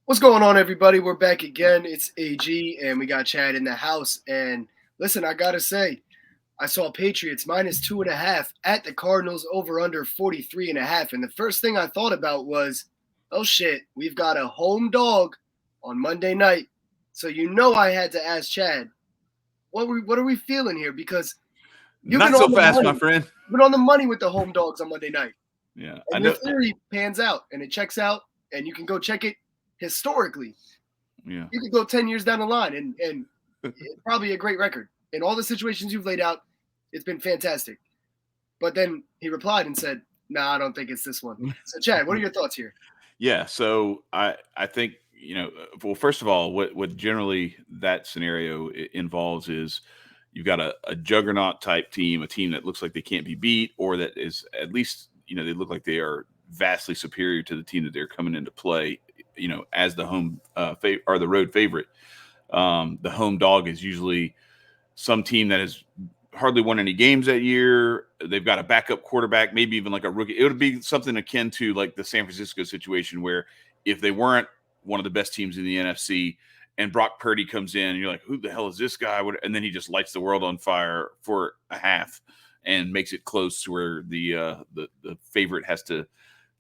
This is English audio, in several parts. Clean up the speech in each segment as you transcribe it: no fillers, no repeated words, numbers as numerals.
What's going on, everybody? We're back again. It's AG, and we got Chad in the house. And listen, I gotta say, I saw Patriots -2.5 at the Cardinals over under 43.5. And the first thing I thought about was, oh shit, we've got a home dog on Monday night. So I had to ask Chad, what are we feeling here? Because you've Not been so on the fast, money. my friend. You've been on the money with the home dogs on Monday night. Yeah, And your theory pans out and it checks out, and you can go check it historically. Yeah, You could go 10 years down the line and it's probably a great record. In all the situations you've laid out, it's been fantastic. But then he replied and said, "Nah, I don't think it's this one." So, Chad, what are your thoughts here? yeah. So I think well, first of all, what generally that scenario involves is you've got a juggernaut type team, a team that looks like they can't be beat, or that is at least they look like they are vastly superior to the team that they're coming into play. As the home or the road favorite. The home dog is usually some team that has hardly won any games that year. They've got a backup quarterback, maybe even like a rookie. It would be something akin to like the San Francisco situation where if they weren't one of the best teams in the NFC and Brock Purdy comes in and you're like, who the hell is this guy? And then he just lights the world on fire for a half and makes it close to where the favorite has to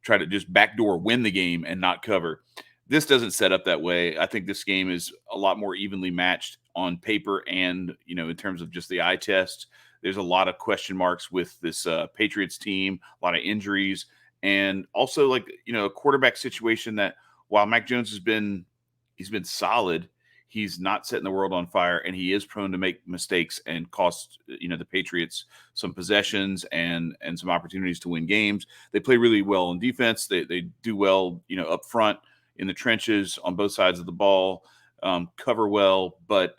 try to just backdoor win the game and not cover. This doesn't set up that way. I think this game is a lot more evenly matched on paper and, in terms of just the eye test. There's a lot of question marks with this Patriots team, a lot of injuries, and also a quarterback situation that while Mac Jones he's been solid, he's not setting the world on fire, and he is prone to make mistakes and cost the Patriots some possessions and some opportunities to win games. They play really well on defense. They do well up front in the trenches on both sides of the ball, cover well. But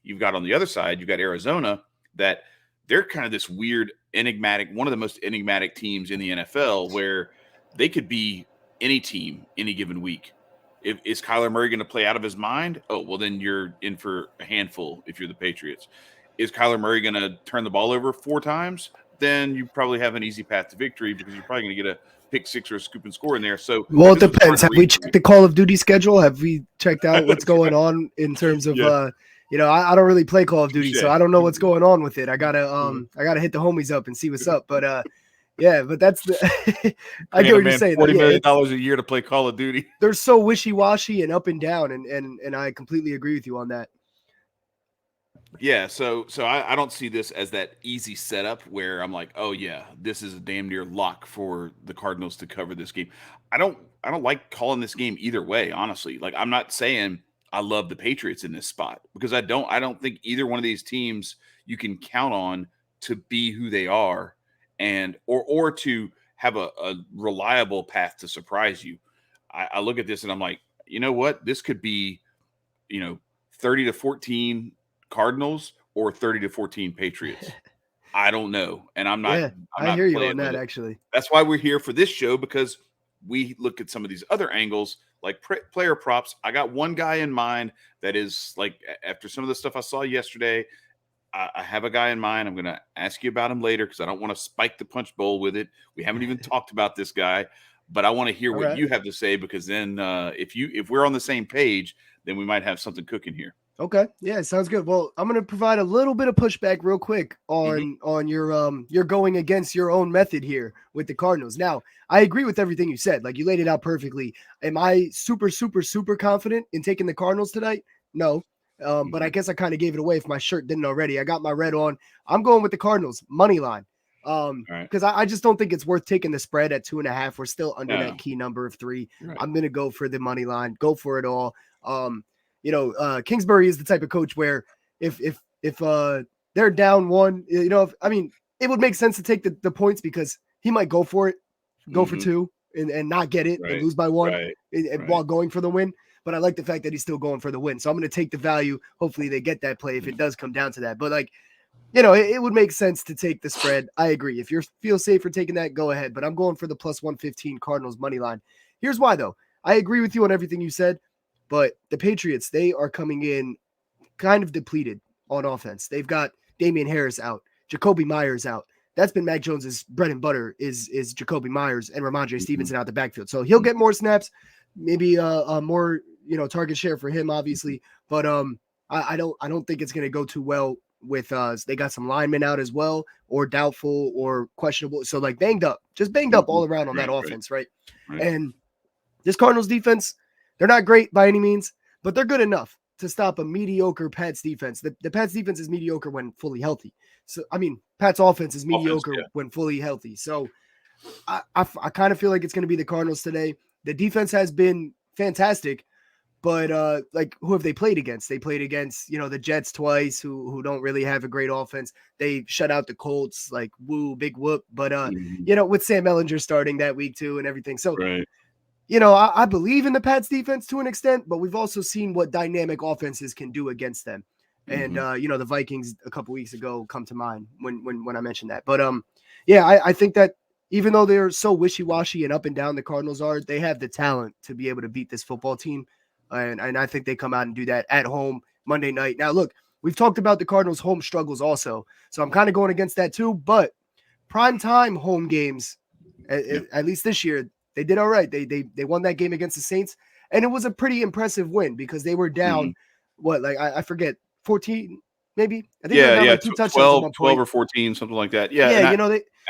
you've got on the other side, you've got Arizona that they're kind of this weird, enigmatic, one of the most enigmatic teams in the NFL where they could be any team any given week. Is Kyler Murray going to play out of his mind? Oh, well, then you're in for a handful if you're the Patriots. Is Kyler Murray going to turn the ball over 4 times? Then you probably have an easy path to victory because you're probably going to get a pick six or a scoop and score in there. So, Well, it depends. Have we checked the Call of Duty schedule? Have we checked out what's going on in terms of I don't really play Call of Duty, so I don't know what's going on with it. I gotta hit the homies up and see what's up. But but that's the I get what you're saying. $40 million a year to play Call of Duty. They're so wishy-washy and up and down, and I completely agree with you on that. Yeah, so I don't see this as that easy setup where I'm like, oh yeah, this is a damn near lock for the Cardinals to cover this game. I don't like calling this game either way, honestly. Like I'm not saying I love the Patriots in this spot because I don't think either one of these teams you can count on to be who they are and or to have a reliable path to surprise you. I look at this and I'm like, you know what? This could be, 30-14 Cardinals or 30-14 Patriots. I don't know. And I'm not. I hear you on that, actually. That's why we're here for this show, because we look at some of these other angles like player props. I got one guy in mind that is like, after some of the stuff I saw yesterday, I have a guy in mind. I'm going to ask you about him later because I don't want to spike the punch bowl with it. We haven't even talked about this guy, but I want to hear what you have to say, because then if we're on the same page, then we might have something cooking here. Okay. Yeah, sounds good. Well, I'm going to provide a little bit of pushback real quick on your going against your own method here with the Cardinals. Now, I agree with everything you said. Like, you laid it out perfectly. Am I super, super, super confident in taking the Cardinals tonight? No. But I guess I kind of gave it away if my shirt didn't already. I got my red on. I'm going with the Cardinals money line. Because I just don't think it's worth taking the spread at 2.5. We're still under that key number of 3. Right. I'm going to go for the money line, go for it all. Kingsbury is the type of coach where if they're down 1, it would make sense to take the points because he might go for it, go for 2 and not get it and lose by 1 while going for the win. But I like the fact that he's still going for the win. So I'm going to take the value. Hopefully they get that play if it does come down to that. But it would make sense to take the spread. I agree. If you feel safe for taking that, go ahead. But I'm going for the plus 115 Cardinals money line. Here's why, though. I agree with you on everything you said. But the Patriots, they are coming in kind of depleted on offense. They've got Damian Harris out, Jacoby Myers out. That's been Mac Jones's bread and butter is Jacoby Myers and Ramondre Stevenson out the backfield. So he'll get more snaps. maybe a more target share for him, obviously. But I don't think it's going to go too well with they got some linemen out as well, or doubtful or questionable. So like just banged up all around on that offense, right? And this Cardinals defense, they're not great by any means, but they're good enough to stop a mediocre Pats defense. The Pats defense is mediocre when fully healthy. So I mean, Pats offense is mediocre when fully healthy. So I kind of feel like it's going to be the Cardinals today. The defense has been fantastic, but like who have they played against? They played against the Jets twice, who don't really have a great offense. They shut out the Colts, like woo, big whoop. But with Sam Ellinger starting that week too and everything. So I believe in the Pats defense to an extent, but we've also seen what dynamic offenses can do against them. And the Vikings a couple weeks ago come to mind when I mentioned that. But I think that even though they're so wishy-washy and up and down the Cardinals are, they have the talent to be able to beat this football team. And I think they come out and do that at home Monday night. Now, look, we've talked about the Cardinals' home struggles also. So I'm kind of going against that too. But primetime home games, at least this year, they did all right. They won that game against the Saints. And it was a pretty impressive win because they were down, I forget, 14 maybe? I think they were down like 2 touchdowns at one point. 12 or 14, something like that. Yeah,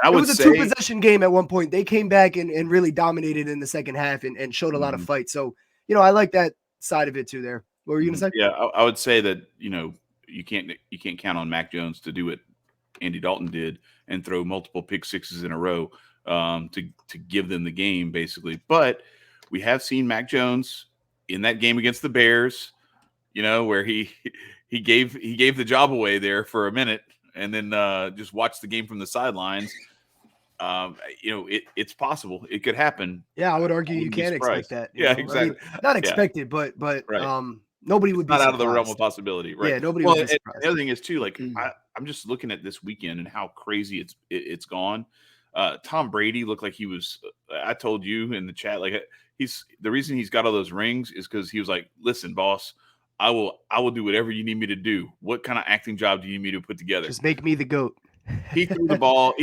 it was a 2-possession game at one point. They came back and really dominated in the second half and showed a lot of fight. So, I like that side of it too there. What were you going to say? Yeah, I would say that, you can't count on Mac Jones to do what Andy Dalton did and throw multiple pick sixes in a row to give them the game, basically. But we have seen Mac Jones in that game against the Bears, where he gave the job away there for a minute and then just watched the game from the sidelines. It's possible. It could happen. Yeah, I would argue you can't expect that. Yeah, exactly. I mean, not expected, but nobody would be not surprised. Out of the realm of possibility, right? Yeah, nobody would be surprised. The other thing is too, like I'm just looking at this weekend and how crazy it's gone. Tom Brady looked like he was. I told you in the chat, like he's the reason he's got all those rings is because he was like, "Listen, boss, I will do whatever you need me to do. What kind of acting job do you need me to put together? Just make me the GOAT." He threw the ball.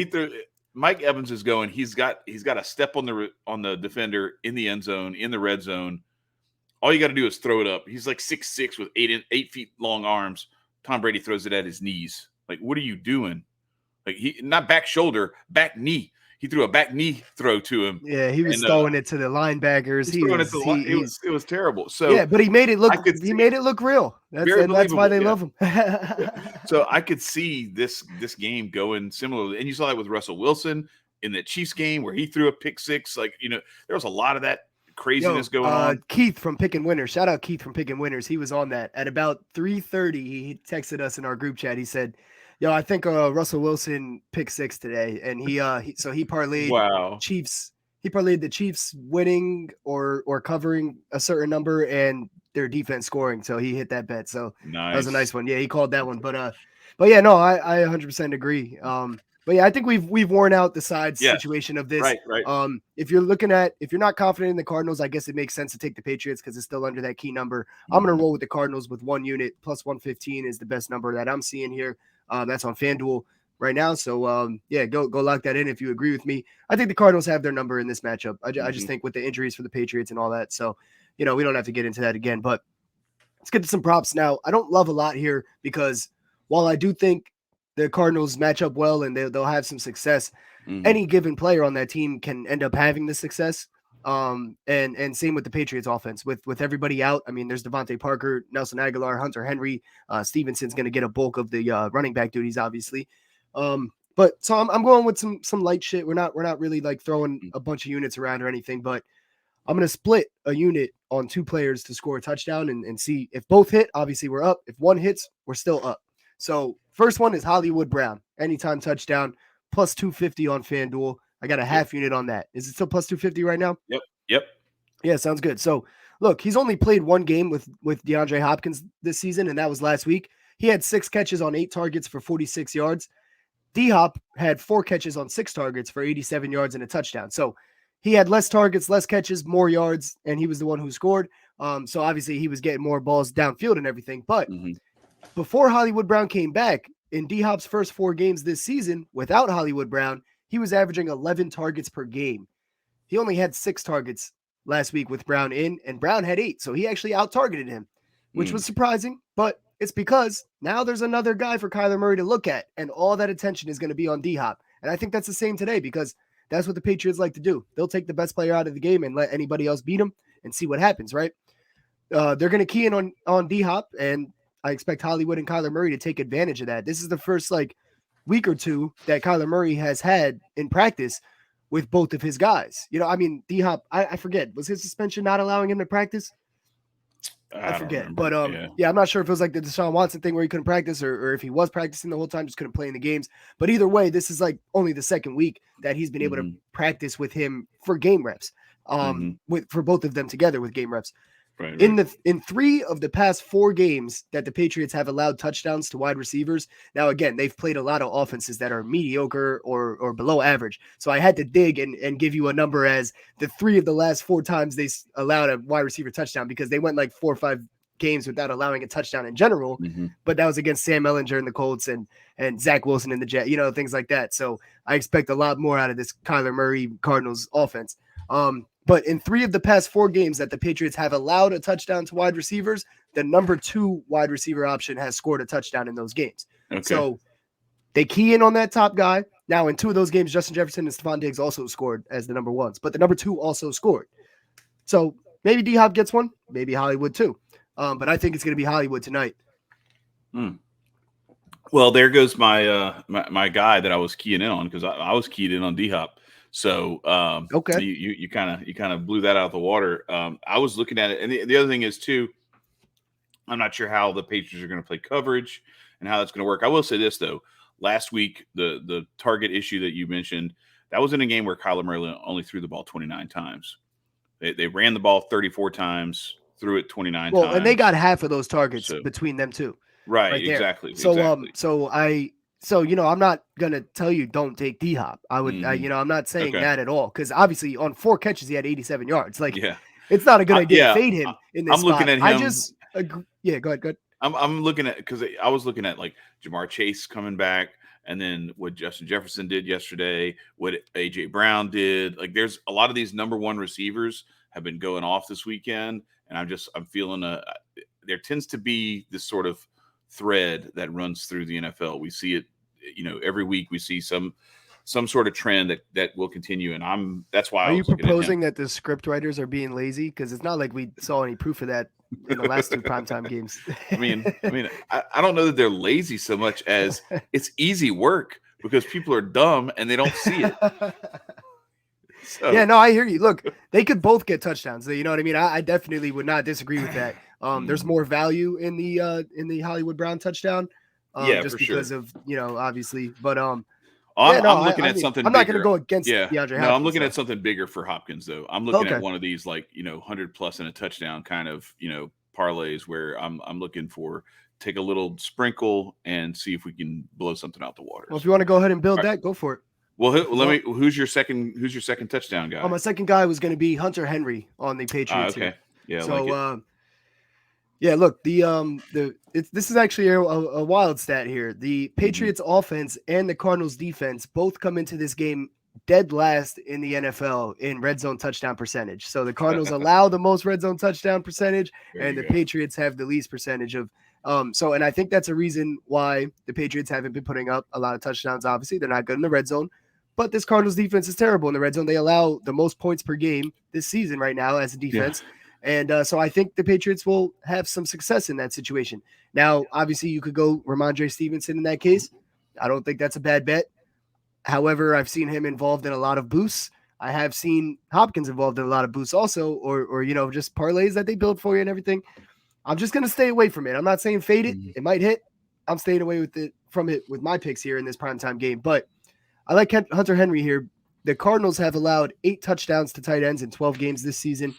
Mike Evans is going. He's got a step on the defender in the end zone, in the red zone. All you got to do is throw it up. He's like 6'6" with 8 feet long arms. Tom Brady throws it at his knees. Like, what are you doing? Like, he not back shoulder, back knee. He threw a back knee throw to him. Yeah, he was throwing it to the linebackers. It was terrible. So yeah, but he made it look. He made it look real. That's why they love him. So I could see this game going similarly, and you saw that with Russell Wilson in the Chiefs game where he threw a pick six. Like there was a lot of that craziness going on. Keith from Pickin' Winners. Shout out Keith from Pickin' Winners. He was on that at about 3:30. He texted us in our group chat. He said, "Yo, I think Russell Wilson pick six today," and he parlayed Chiefs. He parlayed the Chiefs winning or covering a certain number and their defense scoring. So he hit that bet. So that was a nice one. Yeah, he called that one. But yeah, no, I 100% agree. But yeah, I think we've worn out the sides situation of this. Right. If you're not confident in the Cardinals, I guess it makes sense to take the Patriots because it's still under that key number. I'm going to roll with the Cardinals with 1 unit. Plus 115 is the best number that I'm seeing here. That's on FanDuel right now. So go lock that in if you agree with me. I think the Cardinals have their number in this matchup. I just think with the injuries for the Patriots and all that. So, we don't have to get into that again, but let's get to some props now. I don't love a lot here because while I do think the Cardinals match up well and they'll have some success, any given player on that team can end up having the success. And same with the Patriots offense with everybody out. I mean, there's Devontae Parker, Nelson Aguilar, Hunter Henry, Stevenson's going to get a bulk of the running back duties, obviously. But so I'm going with some light shit. We're not really like throwing a bunch of units around or anything, but I'm going to split a unit on 2 players to score a touchdown and see if both hit. Obviously we're up. If one hits, we're still up. So first one is Hollywood Brown, anytime touchdown, plus 250 on FanDuel. I got a half unit on that. Is it still plus 250 right now? Yep. Yeah, sounds good. So look, he's only played 1 game with DeAndre Hopkins this season, and that was last week. He had 6 catches on 8 targets for 46 yards. D-Hop had 4 catches on 6 targets for 87 yards and a touchdown. So he had less targets, less catches, more yards, and he was the one who scored. So obviously he was getting more balls downfield and everything. But before Hollywood Brown came back, in D-Hop's first 4 games this season, without Hollywood Brown, he was averaging 11 targets per game. He only had 6 targets last week with Brown in, and Brown had 8. So he actually out-targeted him, which was surprising, but it's because now there's another guy for Kyler Murray to look at, and all that attention is going to be on D-Hop. And I think that's the same today because that's what the Patriots like to do. They'll take the best player out of the game and let anybody else beat him and see what happens, right? They're going to key in on D-Hop, and I expect Hollywood and Kyler Murray to take advantage of that. This is the first week or two that Kyler Murray has had in practice with both of his guys. I mean, D-Hop, I forget, was his suspension not allowing him to practice? I forget. But I'm not sure if it was like the Deshaun Watson thing where he couldn't practice or if he was practicing the whole time, just couldn't play in the games. But either way, this is only the second week that he's been able to practice with him for game reps. For both of them together with game reps. Right. In 3 of the past 4 games that the Patriots have allowed touchdowns to wide receivers. Now, again, they've played a lot of offenses that are mediocre or below average. So I had to dig and give you a number as the 3 of the last 4 times they allowed a wide receiver touchdown, because they went 4 or 5 games without allowing a touchdown in general. But that was against Sam Ehlinger and the Colts and Zach Wilson and the Jets, things like that. So I expect a lot more out of this Kyler Murray Cardinals offense. But in 3 of the past 4 games that the Patriots have allowed a touchdown to wide receivers, the number 2 wide receiver option has scored a touchdown in those games. Okay. So they key in on that top guy. Now, in 2 of those games, Justin Jefferson and Stephon Diggs also scored as the number 1s, but the number 2 also scored. So maybe D-Hop gets one, maybe Hollywood too. But I think it's going to be Hollywood tonight. Well, there goes my my guy that I was keying in on, because I was keyed in on D-Hop. So okay, you kind of blew that out of the water. I was looking at it, and the other thing is too, I'm not sure how the Patriots are going to play coverage and how that's going to work. I will say this though: last week, the target issue that you mentioned, that was in a game where Kyler Murray only threw the ball 29 times. They ran the ball 34 times, threw it 29 times. Well, and they got half of those targets between them two. Right exactly. So, I'm not going to tell you don't take D-Hop. I would, I'm not saying that at all. Because obviously on 4 catches, he had 87 yards. It's not a good idea to fade him in this spot. Looking at him. I just agree. Yeah, go ahead. I'm looking at, because I was looking at Jamar Chase coming back, and then what Justin Jefferson did yesterday, what A.J. Brown did. There's a lot of these number 1 receivers have been going off this weekend. And I'm feeling there tends to be this sort of thread that runs through the NFL. We see it, every week we see some sort of trend that will continue. And that's why. Are you proposing that the script writers are being lazy? Because it's not like we saw any proof of that in the last 2 primetime games. I don't know that they're lazy so much as it's easy work because people are dumb and they don't see it. So. Yeah, no, I hear you. Look, they could both get touchdowns. You know what I mean? I definitely would not disagree with that. There's more value in the Hollywood Brown touchdown. Just because of, obviously. But I'm looking at something. I'm not going to go against DeAndre Hopkins. No, I'm looking at something bigger for Hopkins though. I'm looking at one of these 100 plus and a touchdown kind of parlays where I'm looking for take a little sprinkle and see if we can blow something out the water. Well, if you want to go ahead and build that, go for it. Well, who's your second touchdown guy? My second guy was going to be Hunter Henry on the Patriots. Okay. Yeah. So, look, this is actually a wild stat here. The Patriots offense and the Cardinals defense both come into this game dead last in the NFL in red zone touchdown percentage. So the Cardinals allow the most red zone touchdown percentage, and the Patriots have the least percentage of. And I think that's a reason why the Patriots haven't been putting up a lot of touchdowns. Obviously, they're not good in the red zone. But this Cardinals defense is terrible in the red zone. They allow the most points per game this season right now as a defense. Yeah. And so I think the Patriots will have some success in that situation. Now, obviously, you could go Ramondre Stevenson in that case. I don't think that's a bad bet. However, I've seen him involved in a lot of boosts. I have seen Hopkins involved in a lot of boosts also, or just parlays that they build for you and everything. I'm just going to stay away from it. I'm not saying fade it. It might hit. I'm staying away from it with my picks here in this primetime game. But I like Hunter Henry here. The Cardinals have allowed 8 touchdowns to tight ends in 12 games this season.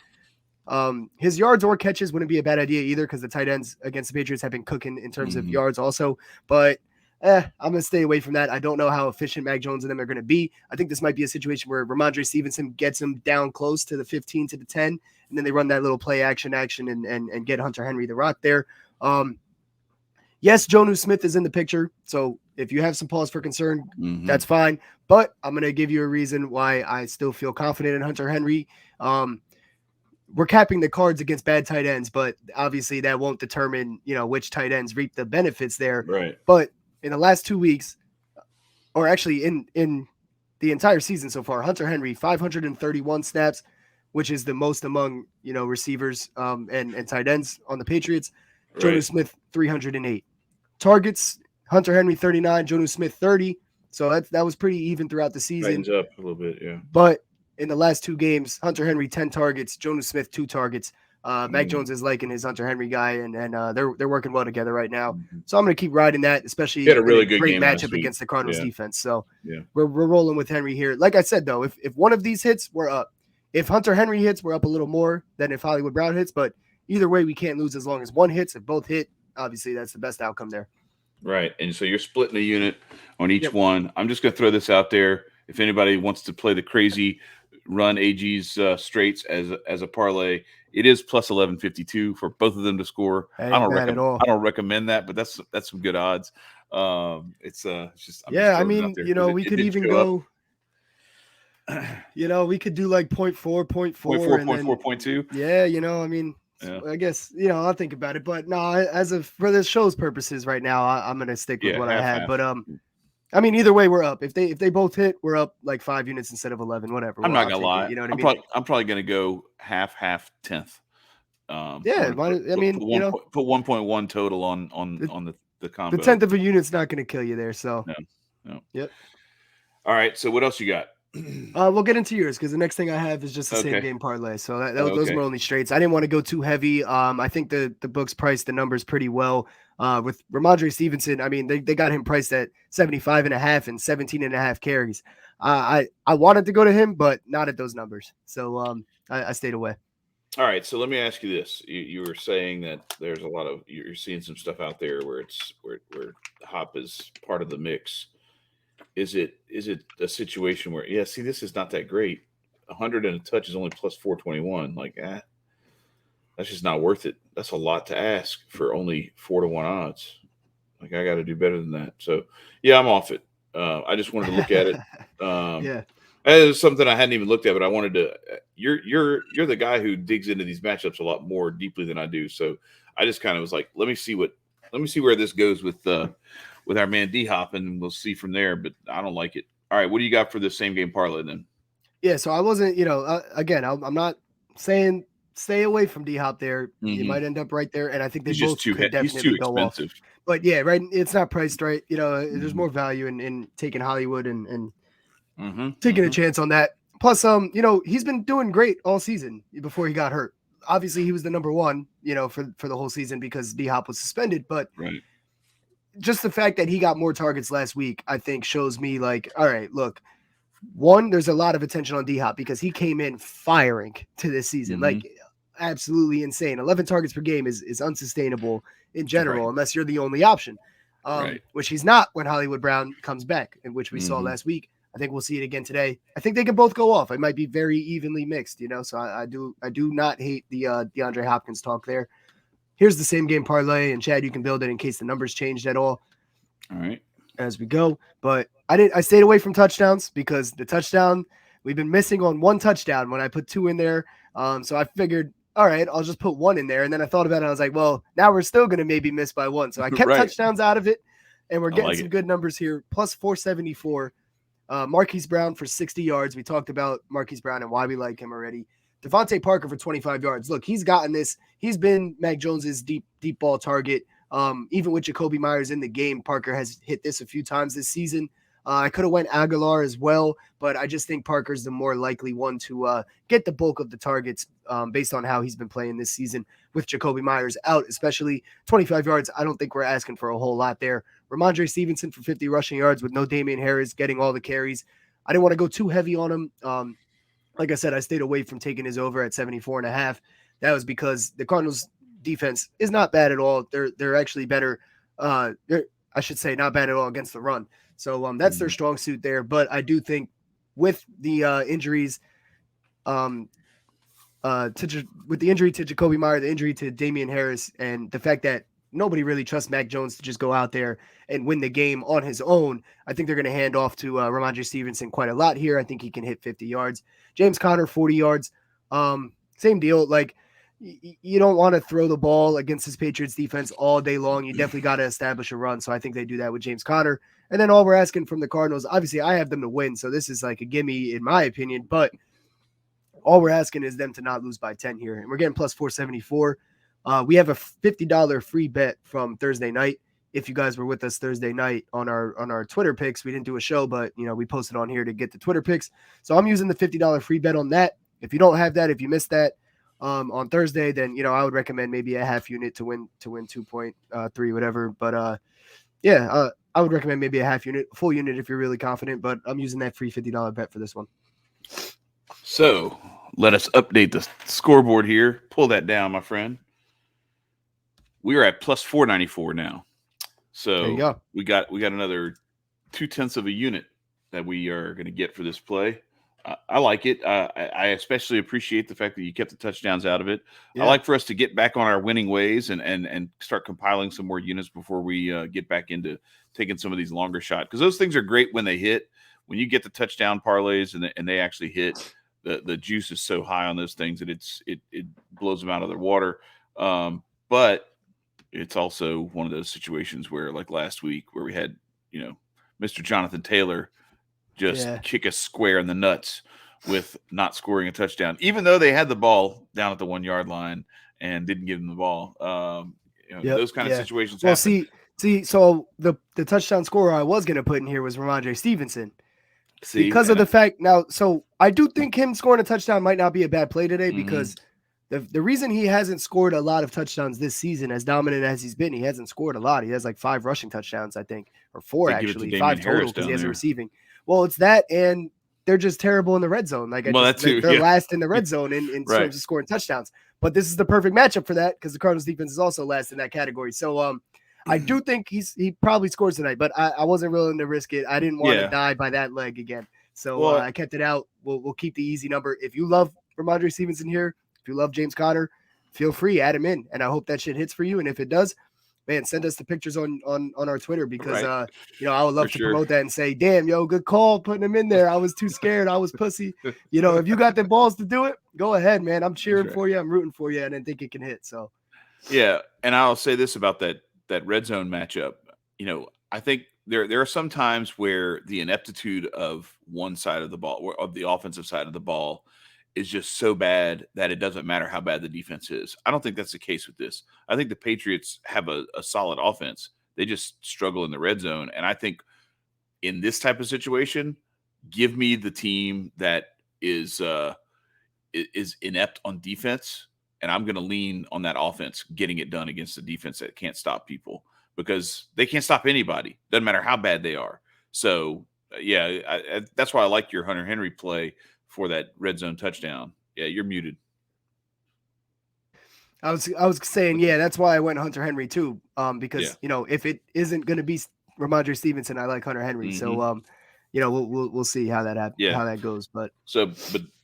His yards or catches wouldn't be a bad idea either because the tight ends against the Patriots have been cooking in terms of yards also. But I'm going to stay away from that. I don't know how efficient Mac Jones and them are going to be. I think this might be a situation where Ramondre Stevenson gets him down close to the 15 to the 10, and then they run that little play action and get Hunter Henry the rock there. Yes, Jonnu Smith is in the picture, so if you have some pause for concern, that's fine. But I'm going to give you a reason why I still feel confident in Hunter Henry. we're capping the cards against bad tight ends, but obviously that won't determine, which tight ends reap the benefits there. Right. But in the last 2 weeks, or actually in the entire season so far, Hunter Henry 531 snaps, which is the most among receivers and tight ends on the Patriots. Right. Jonnu Smith 308 targets. Hunter Henry 39, Jonnu Smith 30. So that was pretty even throughout the season. Tightens up a little bit, yeah. But in the last 2 games, Hunter Henry 10 targets, Jonnu Smith 2 targets. Mac Jones is liking his Hunter Henry guy, and they're working well together right now. So I'm going to keep riding that, especially he had a really good great game matchup against the Cardinals defense. So yeah, we're rolling with Henry here. Like I said, though, if one of these hits, we're up. If Hunter Henry hits, we're up a little more than if Hollywood Brown hits. But either way, we can't lose as long as one hits. If both hit, obviously that's the best outcome there. Right. And so you're splitting a unit on each one. I'm just going to throw this out there. If anybody wants to play the crazy run AG's straights as a parlay, it is plus 1152 for both of them to score. I don't recommend that, but that's some good odds. It's just I mean, we could even go. We could do like 0.4, 0.4, 0.2. Yeah, I mean, I guess I'll think about it. But no, for the show's purposes right now, I'm gonna stick with what I had. But I mean, either way, we're up. If they both hit, we're up like 5 units instead of 11. Whatever. I'm not gonna lie. You know what I mean? I'm probably gonna go half, 10th. Put 1.1 total on the combo. The 10th of a unit's not gonna kill you there. So no. Yep. All right. So what else you got? We'll get into yours because the next thing I have is just the same game parlay. So those were only straights. I didn't want to go too heavy. I think the books priced the numbers pretty well. With Ramondre Stevenson, I mean, they got him priced at 75.5 and 17.5 carries. I wanted to go to him, but not at those numbers. So I stayed away. All right. So let me ask you this. You were saying that there's a lot of, you're seeing some stuff out there where Hop is part of the mix. Is it a situation where, see, this is not that great. 100 and a touch is only plus 421. Like, that's just not worth it. That's a lot to ask for only 4-1 odds. Like, I got to do better than that. So, I'm off it. I just wanted to look at it. It was something I hadn't even looked at, but I wanted to. You're the guy who digs into these matchups a lot more deeply than I do. So I just kind of was like, let me see where this goes with our man D Hop, and we'll see from there. But I don't like it. All right, what do you got for the same game parlay then? Yeah, so I wasn't, again, I'm not saying stay away from D Hop there. Mm-hmm. You might end up right there, and I think they both could definitely go off. But right, it's not priced right. There's more value in taking Hollywood and taking a chance on that. Plus, he's been doing great all season before he got hurt. Obviously, he was the number one, for the whole season because D Hop was suspended, but. Right. Just the fact that he got more targets last week, I think shows me like, all right, look, one, there's a lot of attention on D-Hop because he came in firing to this season, like absolutely insane. 11 targets per game is unsustainable in general, unless you're the only option, which he's not when Hollywood Brown comes back, in which we saw last week. I think we'll see it again today. I think they can both go off. It might be very evenly mixed, so I do not hate the DeAndre Hopkins talk there. Here's the same game parlay, and Chad, you can build it in case the numbers changed at all. All right. As we go. But I stayed away from touchdowns because the touchdown, we've been missing on one touchdown when I put 2 in there. So I figured, all right, I'll just put 1 in there. And then I thought about it. And I was like, well, now we're still going to maybe miss by 1. So I kept touchdowns out of it, and we're getting some good numbers here. Plus 474. Marquise Brown for 60 yards. We talked about Marquise Brown and why we like him already. Devontae Parker for 25 yards. Look, he's gotten this. He's been Mac Jones's deep ball target. Even with Jacoby Myers in the game, Parker has hit this a few times this season. I could have went Aguilar as well, but I just think Parker's the more likely one to get the bulk of the targets based on how he's been playing this season with Jacoby Myers out, especially 25 yards. I don't think we're asking for a whole lot there. Ramondre Stevenson for 50 rushing yards with no Damian Harris getting all the carries. I didn't want to go too heavy on him. Like I said, I stayed away from taking his over at 74.5. That was because the Cardinals defense is not bad at all. They're actually better. I should say not bad at all against the run. So that's their strong suit there. But I do think with the injuries, with the injury to Jacoby Meyer, the injury to Damian Harris, and the fact that nobody really trusts Mac Jones to just go out there and win the game on his own, I think they're going to hand off to Ramondre Stevenson quite a lot here. I think he can hit 50 yards. James Conner, 40 yards. same deal. Like, you don't want to throw the ball against this Patriots defense all day long. You definitely got to establish a run. So I think they do that with James Conner. And then all we're asking from the Cardinals, obviously I have them to win. So this is like a gimme in my opinion, but all we're asking is them to not lose by 10 here. And we're getting plus 474. We have a $50 free bet from Thursday night. If you guys were with us Thursday night on our Twitter picks, we didn't do a show, but we posted on here to get the Twitter picks. So I'm using the $50 free bet on that. If you don't have that, if you missed that on Thursday, then I would recommend maybe a half unit to win 2.3 whatever. But I would recommend maybe a half unit, full unit if you're really confident. But I'm using that free $50 bet for this one. So let us update the scoreboard here. Pull that down, my friend. We are at plus 494 now. So there you go. we got another 0.2 of a unit that we are going to get for this play. I like it. I especially appreciate the fact that you kept the touchdowns out of it. Yeah. I like for us to get back on our winning ways and start compiling some more units before we get back into taking some of these longer shots, because those things are great when they hit. When you get the touchdown parlays and they actually hit, the juice is so high on those things that it blows them out of their water. But it's also one of those situations where, like last week, where we had Mr. Jonathan Taylor just kick us square in the nuts with not scoring a touchdown, even though they had the ball down at the 1 yard line and didn't give him the ball. Those kind of situations happen. See, so the touchdown scorer I was going to put in here was Ramondre Stevenson. Because of the fact now, so I do think him scoring a touchdown might not be a bad play today, because the reason he hasn't scored a lot of touchdowns this season, as dominant as he's been, he hasn't scored a lot. He has like 5 rushing touchdowns, I think, or 4 actually, 5 total because he has a receiving. Well, it's that, and they're just terrible in the red zone. Like they're last in the red zone in terms of scoring touchdowns. But this is the perfect matchup for that, because the Cardinals defense is also last in that category. So I do think he probably scores tonight, but I wasn't willing to risk it. I didn't want to die by that leg again. So I kept it out. We'll keep the easy number. If you love Ramondre Stevenson here, if you love James Conner, feel free, add him in. And I hope that shit hits for you. And if it does, man, send us the pictures on our Twitter, because I would love to promote that and say, damn, good call putting him in there. I was too scared. I was pussy. If you got the balls to do it, go ahead, man. I'm cheering for you. I'm rooting for you, and I think it can hit. So and I'll say this about that red zone matchup. I think there are some times where the ineptitude of one side of the ball, or of the offensive side of the ball, is just so bad that it doesn't matter how bad the defense is. I don't think that's the case with this. I think the Patriots have a solid offense. They just struggle in the red zone. And I think in this type of situation, give me the team that is inept on defense, and I'm going to lean on that offense getting it done against the defense that can't stop people, because they can't stop anybody. Doesn't matter how bad they are. So, that's why I like your Hunter Henry play for that red zone touchdown. Yeah, you're muted. I was saying, that's why I went Hunter Henry too. Because if it isn't going to be Ramondre Stevenson, I like Hunter Henry. So we'll see how that how that goes. But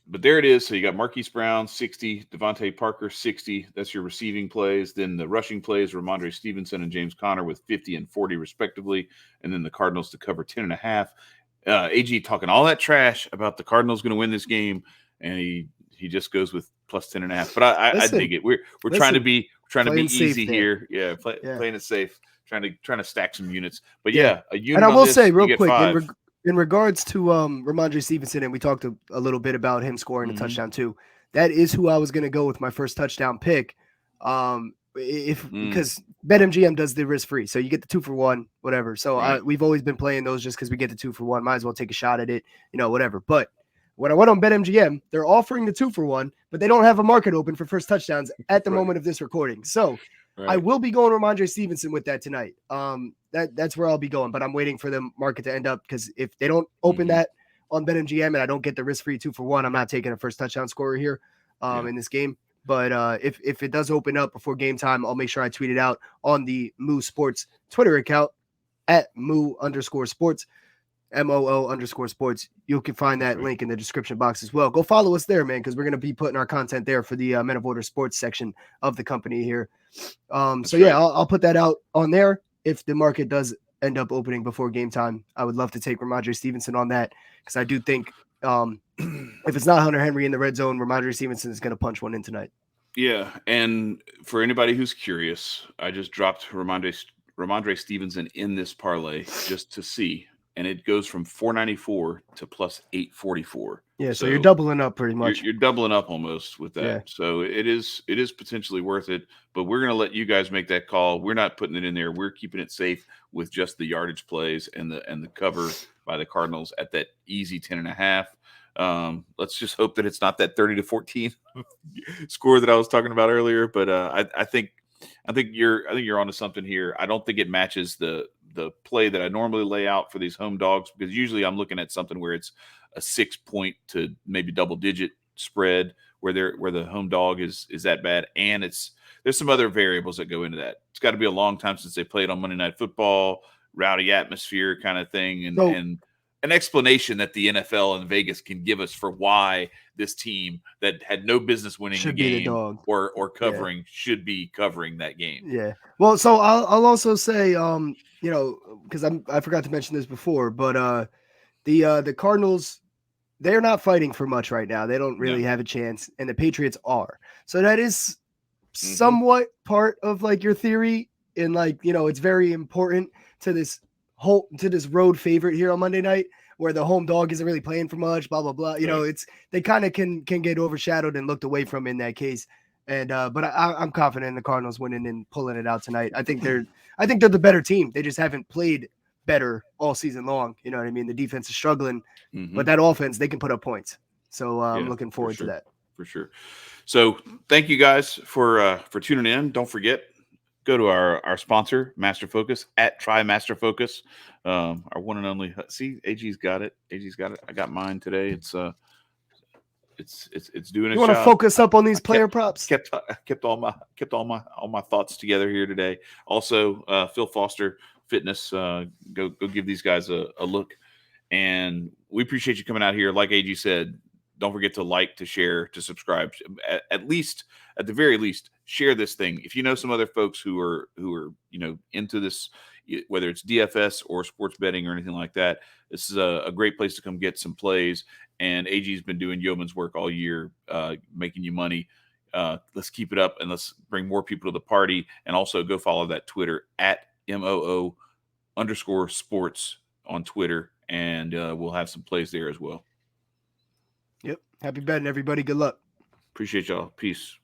there it is. So you got Marquise Brown 60, Devontae Parker 60. That's your receiving plays. Then the rushing plays, Ramondre Stevenson and James Conner with 50 and 40 respectively, and then the Cardinals to cover 10.5. AG talking all that trash about the Cardinals going to win this game, and he just goes with plus 10.5. But I dig it. We're trying to be easy here. Yeah, playing it safe. Trying to stack some units. But a unit. And I will say real quick, in regards to Ramondre Stevenson, and we talked a little bit about him scoring a touchdown too. That is who I was going to go with my first touchdown pick. Because BetMGM does the risk free, so you get the 2 for 1, whatever. So we've always been playing those just because we get the 2 for 1. Might as well take a shot at it, whatever. But when I went on BetMGM, they're offering the 2 for 1, but they don't have a market open for first touchdowns at the moment of this recording. So I will be going Ramondre Stevenson with that tonight. That's where I'll be going, but I'm waiting for the market to end up, because if they don't open that on BetMGM and I don't get the risk free 2 for 1, I'm not taking a first touchdown scorer here in this game. But if it does open up before game time, I'll make sure I tweet it out on the Moo Sports Twitter account at Moo_sports, MOO_sports. You can find that link in the description box as well. Go follow us there, man, because we're going to be putting our content there for the Men of Order Sports section of the company here. I'll put that out on there. If the market does end up opening before game time, I would love to take Ramondre Stevenson on that, because I do think If it's not Hunter Henry in the red zone, Ramondre Stevenson is going to punch one in tonight. Yeah, and for anybody who's curious, I just dropped Ramondre Stevenson in this parlay just to see, and it goes from 494 to plus 844. Yeah, so you're So doubling up pretty much. you're doubling up almost with that. Yeah. So it is potentially worth it, but we're going to let you guys make that call. We're not putting it in there. We're keeping it safe with just the yardage plays and the cover by the Cardinals at that easy 10.5. Let's just hope that it's not that 30-14 score that I was talking about earlier. But I think you're onto something here. I don't think it matches the play that I normally lay out for these home dogs, because usually I'm looking at something where it's a 6-point to maybe double-digit spread where the home dog is that bad, and there's some other variables that go into that. It's got to be a long time since they played on Monday Night Football, rowdy atmosphere kind of thing, and an explanation that the NFL and Vegas can give us for why this team that had no business winning the game or covering should be covering that game. Yeah. Well, so I'll also say, because I forgot to mention this before, but the Cardinals, they're not fighting for much right now. They don't really have a chance, and the Patriots are. So that is somewhat part of like your theory, and like, it's very important to this road favorite here on Monday night, where the home dog isn't really playing for much, blah blah blah. They kind of can get overshadowed and looked away from in that case. And but I'm confident in the Cardinals winning and pulling it out tonight. I think they're the better team. They just haven't played better all season long. You know what I mean? The defense is struggling, but that offense, they can put up points. So I'm looking forward to that. For sure. So thank you guys for tuning in. Don't forget, go to our sponsor, Master Focus, at Try Master Focus. Our one and only. See, AG's got it. I got mine today. It's doing its job. You want to focus up on these player props? Kept all my thoughts together here today. Also, Phil Foster Fitness. Go give these guys a look, and we appreciate you coming out here. Like AG said, don't forget to like, to share, to subscribe. At the very least, share this thing. If you know some other folks who are into this, whether it's DFS or sports betting or anything like that, this is a great place to come get some plays. And AG's been doing yeoman's work all year, making you money. Let's keep it up, and let's bring more people to the party. And also go follow that Twitter at MOO_sports on Twitter, and we'll have some plays there as well. Yep. Happy betting, everybody. Good luck. Appreciate y'all. Peace.